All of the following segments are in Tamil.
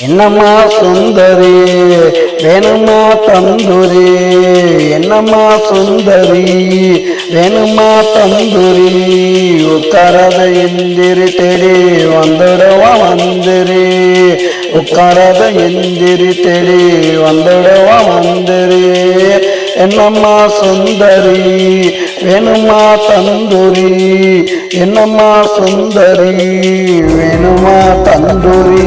என்னம்மா சுந்தரி வேணுமா தந்தூரி, என்னம்மா சுந்தரி வேணுமா தந்தூரி, உட்காரத எந்திரி தேடி வந்துடுவா மந்திரி, உட்காரத எந்திரி தேடி வந்துடுவா மந்திரி. என்னம்மா சுந்தரி வேணுமா தந்தூரி, என்னம்மா சுந்தரி வேணுமா தந்தூரி.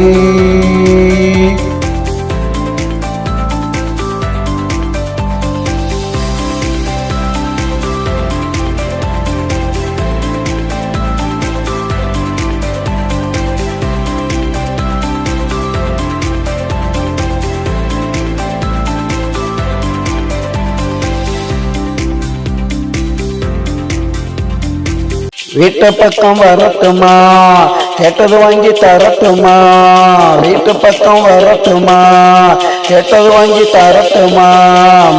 வீட்டு பக்கம் வரட்டுமா, கேட்டது வாங்கி தரட்டுமா, வீட்டு பக்கம் வரட்டுமா, கேட்டது வாங்கி தரட்டுமா,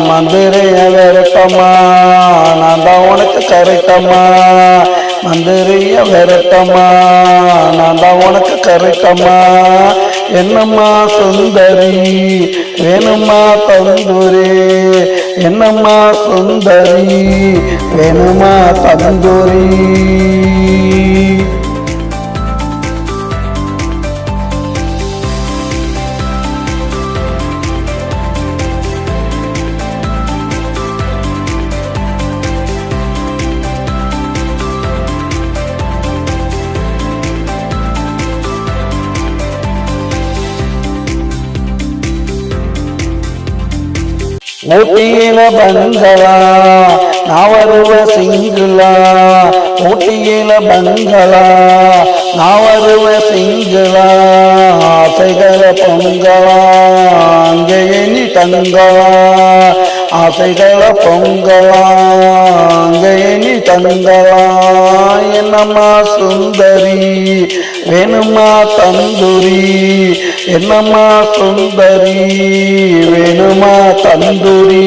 மந்திரிய விரட்டமா, நான் தான் உனக்கு கரெக்டமா, மந்திரிய விரட்டமா, நான் தான் உனக்கு கரெக்டமா. என்னம்மா சுந்தரி வேணுமா தந்தூரி, என்னம்மா சுந்தரி வேணுமா தந்தூரி. ஊட்டியில பங்களா நான் வருவ சிங்களா, ஊட்டியில பங்களா நான் வருவ சிங்களா, ஆசைகள பொங்கலா அங்கேயே நீ தங்களா, ஆசைகள பொங்கலா அங்கேயே நீ தங்களா. என்னம்மா சுந்தரி வேணுமா தந்தூரி, என்னம்மா சுந்தரி வேணுமா தந்தூரி.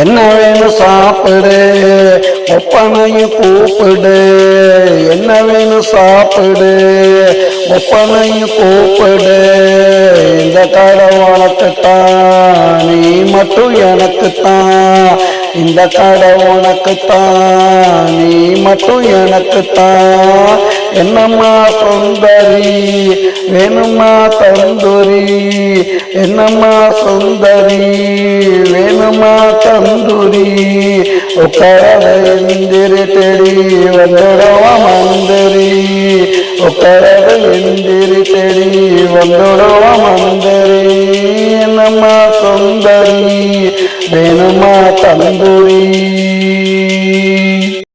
என்ன வேணும் சாப்பிடு ஒப்பனையும் கூப்பிடு, என்ன வேணும் சாப்பிடு ஒப்பனையும் கூப்பிடு, இந்த கடை உனக்குத்தான் நீ மட்டும் எனக்குத்தான், இந்த கடை உனக்குத்தான் நீ மட்டும் எனக்குத்தான். என்னம்மா சுந்தரி வேணுமா தந்தூரி, என்னம்மா சுந்தரி வேணுமா தந்தூரி, உட்காரத எந்திரி தேடி வந்துடுவா மந்திரி, உட்காரத எந்திரி தேடி வந்துடுவா மந்திரி. என்னம்மா சுந்தரி வேணுமா தந்தூரி.